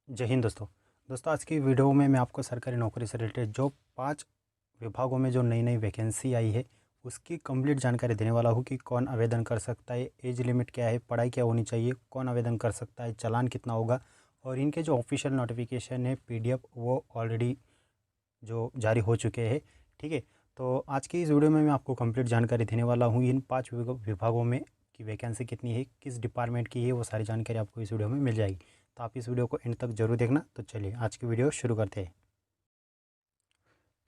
जय हिंद दोस्तों आज की वीडियो में मैं आपको सरकारी नौकरी से रिलेटेड जो 5 विभागों में जो नई नई वैकेंसी आई है उसकी कंप्लीट जानकारी देने वाला हूँ कि कौन आवेदन कर सकता है, एज लिमिट क्या है, पढ़ाई क्या होनी चाहिए, कौन आवेदन कर सकता है, चालान कितना होगा और इनके जो ऑफिशियल नोटिफिकेशन है PDF वो ऑलरेडी जो जारी हो चुके हैं। ठीक है, तो आज की इस वीडियो में मैं आपको कंप्लीट जानकारी देने वाला हूँ इन 5 विभागों में कि वैकेंसी कितनी है, किस डिपार्टमेंट की है, वो सारी जानकारी आपको इस वीडियो में मिल जाएगी। तो आप इस वीडियो को एंड तक जरूर देखना। तो चलिए आज की वीडियो शुरू करते हैं।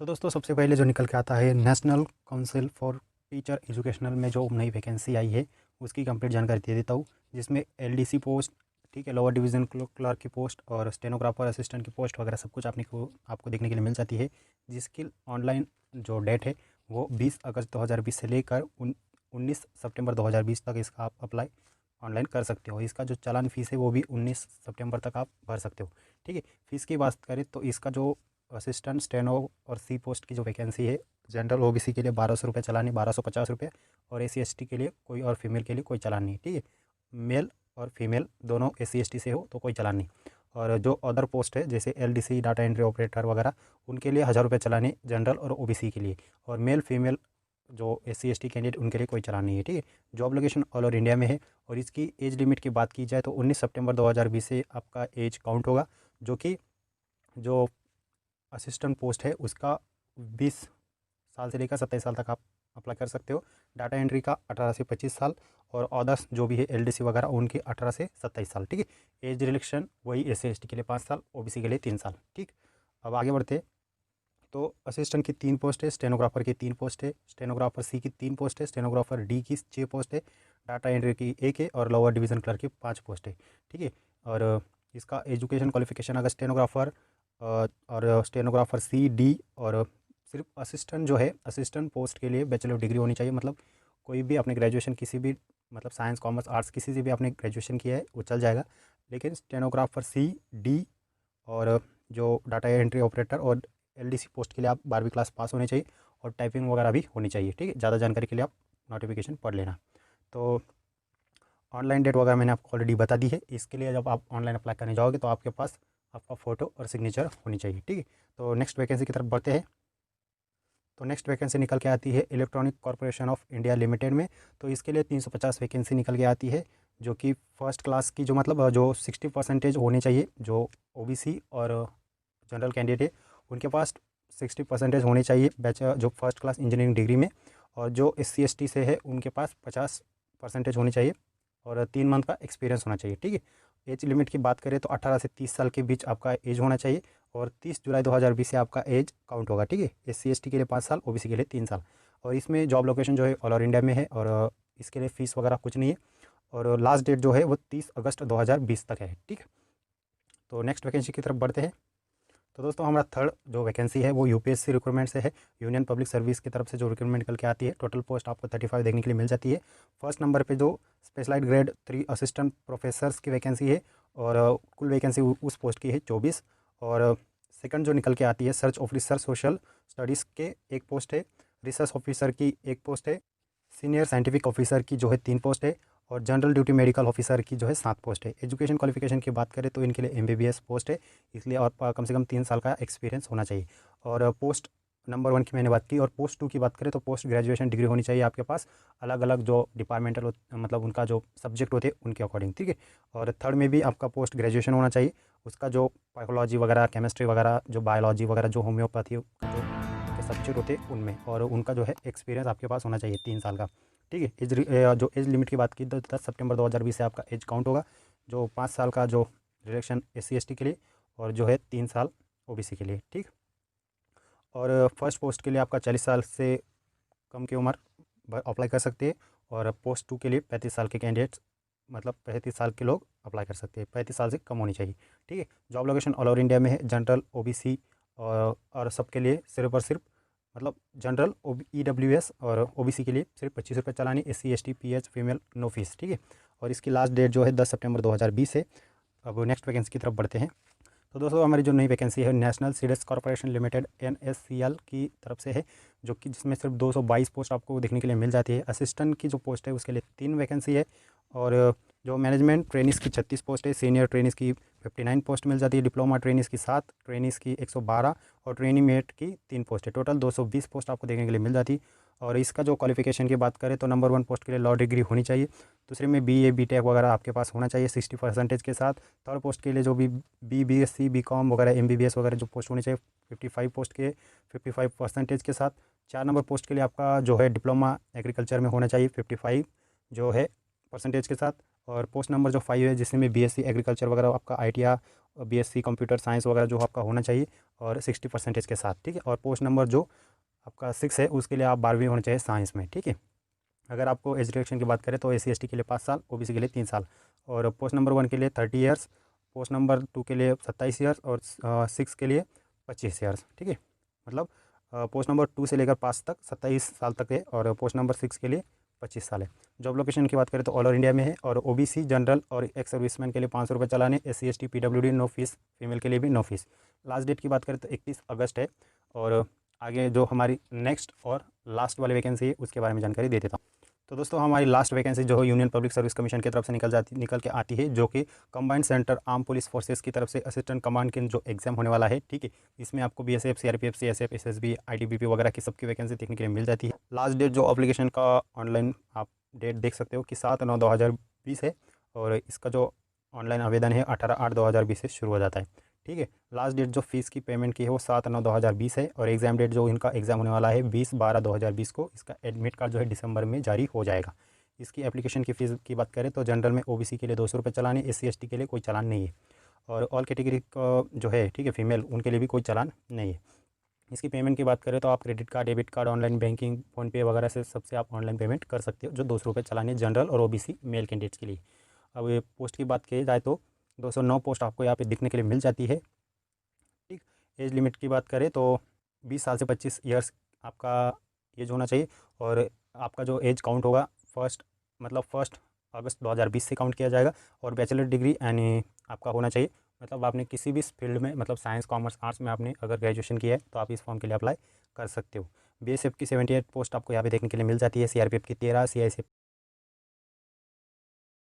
तो दोस्तों सबसे पहले जो निकल के आता है national council for teacher educational में जो नई वैकेंसी आई है उसकी कंप्लीट जानकारी दे देता हूँ, जिसमें LDC पोस्ट, ठीक है, लोअर डिवीज़न क्लर्क की पोस्ट और स्टेनोग्राफर असिस्टेंट की पोस्ट वगैरह सब कुछ आपको देखने के लिए मिल जाती है, जिसकी ऑनलाइन जो डेट है वो 20 अगस्त 2020 से लेकर 19 सितंबर 2020 तक इसका आप अप्लाई ऑनलाइन कर सकते हो। इसका जो चालान फ़ीस है वो भी 19 सितंबर तक आप भर सकते हो। ठीक है, फ़ीस की बात करें तो इसका जो असिस्टेंट स्टेनो और C पोस्ट की जो वैकेंसी है, जनरल OBC के लिए 1200 रुपये चालान है, 1250 रुपये, और SC ST के लिए कोई और फीमेल के लिए कोई चालान नहीं। ठीक है, मेल और फीमेल दोनों SC ST से हो तो कोई चालान नहीं। और जो अदर पोस्ट है जैसे LDC डाटा एंट्री ऑपरेटर वगैरह उनके लिए 1000 रुपये चालान है जनरल और OBC के लिए, और मेल फीमेल जो SC ST कैंडिडेट उनके लिए कोई चालान नहीं है। ठीक है, job location all over India में है। और इसकी एज लिमिट की बात की जाए तो 19 सितंबर 2020 से आपका एज काउंट होगा, जो कि जो असिस्टेंट पोस्ट है उसका 20 साल से लेकर 27 साल तक आप अप्लाई कर सकते हो। डाटा एंट्री का 18 से 25 साल, और अदर्स जो भी है LDC वगैरह उनके 18 से 27 साल। ठीक है, एज रिलेक्शन वही SC ST के लिए 5 साल, OBC के लिए 3 साल। ठीक, अब आगे बढ़ते। तो असिस्टेंट की 3 पोस्ट है, स्टेनोग्राफर की 3 पोस्ट है, स्टेनोग्राफर C की 3 पोस्ट है, स्टेनोग्राफर D की 6 पोस्ट है, डाटा एंट्री की 1 है, और लोअर डिवीज़न क्लर्क की 5 पोस्ट है। ठीक है, और इसका एजुकेशन क्वालिफिकेशन अगर स्टेनोग्राफर और स्टेनोग्राफर C D और सिर्फ असिस्टेंट जो है असिस्टेंट पोस्ट के लिए बैचलर डिग्री होनी चाहिए। मतलब कोई भी अपने ग्रेजुएशन किसी भी मतलब साइंस कॉमर्स आर्ट्स किसी से भी आपने ग्रेजुएशन किया है वो चल जाएगा। लेकिन स्टेनोग्राफर C D और जो डाटा एंट्री ऑपरेटर और LDC पोस्ट के लिए आप 12वीं क्लास पास होने चाहिए, और टाइपिंग वगैरह भी होनी चाहिए। ठीक है, ज़्यादा जानकारी के लिए आप नोटिफिकेशन पढ़ लेना। तो ऑनलाइन डेट वगैरह मैंने आपको ऑलरेडी बता दी है। इसके लिए जब आप ऑनलाइन अप्लाई करने जाओगे तो आपके पास आपका फ़ोटो और सिग्नेचर होनी चाहिए। ठीक है, तो नेक्स्ट वैकेंसी की तरफ बढ़ते हैं। तो नेक्स्ट वैकेंसी निकल के आती है electronic corporation of India limited में। तो इसके लिए 350 वैकेंसी निकल के आती है, जो कि फर्स्ट क्लास की जो मतलब जो 60% होने चाहिए, जो OBC और जनरल कैंडिडेट है उनके पास 60% होने चाहिए बैचलर जो फर्स्ट क्लास इंजीनियरिंग डिग्री में, और जो SC ST से है उनके पास 50% होनी चाहिए, और 3 मंथ का एक्सपीरियंस होना चाहिए। ठीक है, एज लिमिट की बात करें तो 18 से 30 साल के बीच आपका एज होना चाहिए, और 30 जुलाई 2020 से आपका एज काउंट होगा। ठीक है, SC ST के लिए 5 साल, OBC के लिए 3 साल। और इसमें जॉब लोकेशन जो है ऑल ओवर इंडिया में है, और इसके लिए फ़ीस वगैरह कुछ नहीं है, और लास्ट डेट जो है वो 30 अगस्त 2020 तक है। ठीक है, तो नेक्स्ट वैकेंसी की तरफ बढ़ते हैं। तो दोस्तों हमारा थर्ड जो वैकेंसी है वो UPSC रिक्रूटमेंट से है, यूनियन पब्लिक सर्विस की तरफ से जो रिक्रूटमेंट निकल के आती है। टोटल पोस्ट आपको 35 देखने के लिए मिल जाती है। फर्स्ट नंबर पे जो स्पेशलाइज्ड ग्रेड 3 असिस्टेंट प्रोफेसर्स की वैकेंसी है, और कुल वैकेंसी उस पोस्ट की है 24। और सेकंड जो निकल के आती है सर्च ऑफिसर सोशल स्टडीज़ के 1 पोस्ट है, रिसर्च ऑफिसर की 1 पोस्ट है, सीनियर साइंटिफिक ऑफिसर की जो है 3 पोस्ट है, और जनरल ड्यूटी मेडिकल ऑफिसर की जो है 7 पोस्ट है। एजुकेशन क्वालिफिकेशन की बात करें तो इनके लिए MBBS पोस्ट है, इसलिए और कम से कम 3 साल का एक्सपीरियंस होना चाहिए। और पोस्ट नंबर 1 की मैंने बात की, और पोस्ट 2 की बात करें तो पोस्ट ग्रेजुएशन डिग्री होनी चाहिए आपके पास, अलग अलग जो डिपार्टमेंटल मतलब उनका जो सब्जेक्ट होते हैं उनके अकॉर्डिंग। ठीक है, और थर्ड में भी आपका पोस्ट ग्रेजुएशन होना चाहिए, उसका जो बायोलॉजी वगैरह, केमिस्ट्री वगैरह, जो बायोलॉजी वगैरह, जो होम्योपैथी जो उनके सब्जेक्ट होते हैं उनमें, और उनका जो है एक्सपीरियंस आपके पास होना चाहिए 3 साल का। ठीक है, जो एज लिमिट की बात की तो 10 सितंबर 2020 से आपका एज काउंट होगा, जो 5 साल का जो रिलेक्शन SC ST के लिए, और जो है 3 साल OBC के लिए। ठीक, और फर्स्ट पोस्ट के लिए आपका 40 साल से कम की उम्र अप्लाई कर सकते हैं, और पोस्ट 2 के लिए 35 साल के कैंडिडेट्स मतलब 35 साल के लोग अप्लाई कर सकते हैं, 35 साल से कम होनी चाहिए। ठीक है, job location all over India में है, जनरल OBC और सबके लिए सिर्फ और सिर्फ मतलब जनरल EWS और OBC के लिए सिर्फ 25 रुपये चालानी, SC ST PH female no fees. ठीक है, और इसकी लास्ट डेट जो है 10 सितंबर 2020 है। अब नेक्स्ट वैकेंसी की तरफ बढ़ते हैं। तो दोस्तों हमारी जो नई वैकेंसी है national seeds corporation limited NSCL की तरफ से है, जो कि जिसमें सिर्फ 222 पोस्ट आपको देखने के लिए मिल जाती है। असिस्टेंट की जो पोस्ट है उसके लिए 3 वैकेंसी है, और जो मैनेजमेंट ट्रेनिस की 36 पोस्ट है, सीनियर ट्रेनिस की 59 पोस्ट मिल जाती है। डिप्लोमा ट्रेनीज की 7, ट्रेनीज की 112 और ट्रेनी मेट की 3 पोस्ट है। टोटल 220 पोस्ट आपको देखने के लिए मिल जाती है। और इसका जो क्वालिफिकेशन की बात करें तो नंबर 1 पोस्ट के लिए लॉ डिग्री होनी चाहिए। दूसरे में BA BTech वगैरह आपके पास होना चाहिए 60% के साथ। थर्ड पोस्ट के लिए जो भी BSc BCom वगैरह MBBS वगैरह जो पोस्ट होनी चाहिए 55 पोस्ट के 55% के साथ। 4 नंबर पोस्ट के लिए आपका जो है डिप्लोमा एग्रीकल्चर में होना चाहिए 55 जो है परसेंटेज के साथ। और पोस्ट नंबर जो 5 है जिसमें BSc एग्रीकल्चर वगैरह आपका ITR और BSc कंप्यूटर साइंस वगैरह जो आपका होना चाहिए और 60% के साथ, ठीक है। और पोस्ट नंबर जो आपका 6 है उसके लिए आप 12वीं होनी चाहिए साइंस में, ठीक है। अगर आपको एज रिलेक्शन की बात करें तो SC ST के लिए 5 साल, OBC के लिए 3 साल। और पोस्ट नंबर 1 के लिए 30 ईयर्स, पोस्ट नंबर 2 के लिए 27 ईयर्स और 6 के लिए 25 ईयर्स, ठीक है। मतलब पोस्ट नंबर 2 से लेकर 5 तक 27 साल तक है और पोस्ट नंबर 6 के लिए 25 साल है। जॉब लोकेशन की बात करें तो ऑल ओवर इंडिया में है। और OBC जनरल और एक्स सर्विसमैन के लिए 500 रुपये चलाने, SC ST PWD no fees, female के लिए भी नो फीस। लास्ट डेट की बात करें तो 31 अगस्त है। और आगे जो हमारी नेक्स्ट और लास्ट वाली वैकेंसी है उसके बारे में जानकारी दे देता हूँ। तो दोस्तों हमारी लास्ट वैकेंसी जो है यूनियन पब्लिक सर्विस कमीशन की तरफ से निकल के आती है, जो कि combined centre arm police forces की तरफ से असिस्टेंट कमांड के जो एग्जाम होने वाला है, ठीक है। इसमें आपको BSF CRPF CSF SSB ITBP वगैरह की सबकी वैकेंसी देखने के लिए मिल जाती है। लास्ट डेट जो एप्लीकेशन का ऑनलाइन आप डेट देख सकते हो कि 7/9/2020 है। और इसका जो ऑनलाइन आवेदन है 18/8/2020 से शुरू हो जाता है, ठीक है। लास्ट डेट जो फीस की पेमेंट की है वो 7/9/2020 है। और एग्ज़ाम डेट जो इनका एग्ज़ाम होने वाला है 20/12/2020 को। इसका एडमिट कार्ड जो है दिसंबर में जारी हो जाएगा। इसकी एप्लीकेशन की फ़ीस की बात करें तो जनरल में OBC के लिए 200 रुपये चालान है, SC ST के लिए कोई चालान नहीं है। और ऑल कैटेगरी का जो है, ठीक है, फीमेल उनके लिए भी कोई चालान नहीं है। इसकी पेमेंट की बात करें तो आप credit card, debit card, online banking, PhonePe वगैरह से सबसे आप ऑनलाइन पेमेंट कर सकते हो। जो 200 रुपये चालान है जनरल और OBC मेल कैंडिडेट्स के लिए। अब ये पोस्ट की बात की जाए तो 209 पोस्ट आपको यहाँ पे दिखने के लिए मिल जाती है, ठीक। एज लिमिट की बात करें तो 20 साल से 25 ईयर्स आपका एज होना चाहिए। और आपका जो एज काउंट होगा फर्स्ट अगस्त 2020 से काउंट किया जाएगा। और बैचलर डिग्री यानी आपका होना चाहिए, मतलब आपने किसी भी फील्ड में, मतलब साइंस कॉमर्स आर्ट्स में आपने अगर ग्रेजुएशन किया है तो आप इस फॉर्म के लिए अप्लाई कर सकते हो। BSF की 78 पोस्ट आपको यहाँ पे देखने के लिए मिल जाती है। CRPF की 13, CICF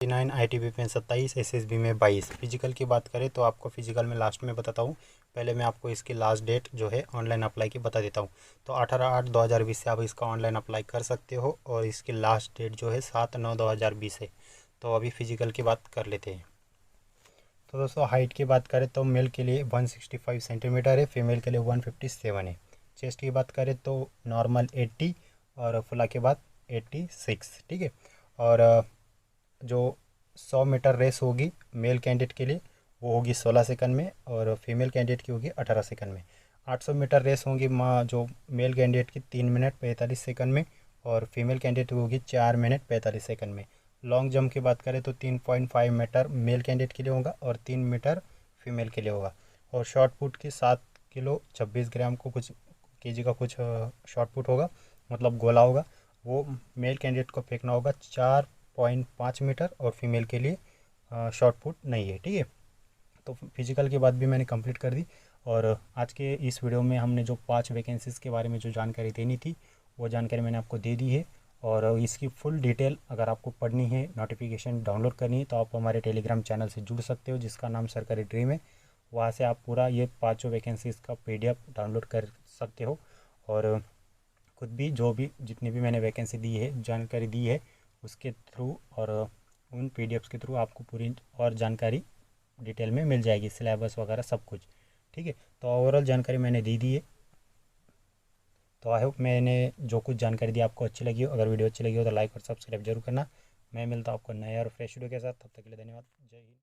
9, ITBP में 27, SSB में 22। फिजिकल की बात करें तो आपको फिजिकल में लास्ट में बताता हूँ। पहले मैं आपको इसकी लास्ट डेट जो है ऑनलाइन अप्लाई की बता देता हूँ। तो 18/8/2020 से आप इसका ऑनलाइन अप्लाई कर सकते हो। और इसकी लास्ट डेट जो है 7/9/2020 है। तो अभी फिजिकल की बात कर लेते हैं। तो दोस्तों हाइट की बात करें तो मेल के लिए 165 सेंटीमीटर है, फीमेल के लिए 157 है। चेस्ट की बात करें तो नॉर्मल 80 और फुला के बाद 86, ठीक है। और जो 100 मीटर रेस होगी मेल कैंडिडेट के लिए वो होगी 16 सेकंड में और फीमेल कैंडिडेट की होगी 18 सेकंड में। 800 मीटर रेस होगी जो मेल कैंडिडेट की 3 मिनट 45 सेकंड में और फीमेल कैंडिडेट की होगी 4 मिनट 45 सेकंड में। लॉन्ग जंप की बात करें तो 3.5 मीटर मेल कैंडिडेट के लिए होगा और 3 मीटर फीमेल के लिए होगा। और शॉर्ट पुट की 7 किलो 26 ग्राम को कुछ केजी का कुछ शॉर्ट पुट होगा, मतलब गोला होगा, वो मेल कैंडिडेट को फेंकना होगा 4.5 मीटर और फीमेल के लिए शॉर्ट पुट नहीं है, ठीक है। तो फिजिकल की बात भी मैंने कंप्लीट कर दी। और आज के इस वीडियो में हमने जो 5 वैकेंसीज़ के बारे में जो जानकारी देनी थी वो जानकारी मैंने आपको दे दी है। और इसकी फुल डिटेल अगर आपको पढ़नी है, नोटिफिकेशन डाउनलोड करनी है तो आप हमारे टेलीग्राम चैनल से जुड़ सकते हो जिसका नाम सरकारी ड्रीम है। वहाँ से आप पूरा ये 5 वैकेंसीज़ का PDF डाउनलोड कर सकते हो। और खुद भी जो भी जितनी भी मैंने वैकेंसी दी है, जानकारी दी है, उसके थ्रू और उन PDFs के थ्रू आपको पूरी और जानकारी डिटेल में मिल जाएगी, सिलेबस वगैरह सब कुछ, ठीक है। तो ओवरऑल जानकारी मैंने दे दी है। तो आई होप मैंने जो कुछ जानकारी दी आपको अच्छी लगी हो। अगर वीडियो अच्छी लगी हो तो लाइक और सब्सक्राइब जरूर करना। मैं मिलता हूँ आपको नया और फ्रेश वीडियो के साथ। तब तक के लिए धन्यवाद। जय हिंद।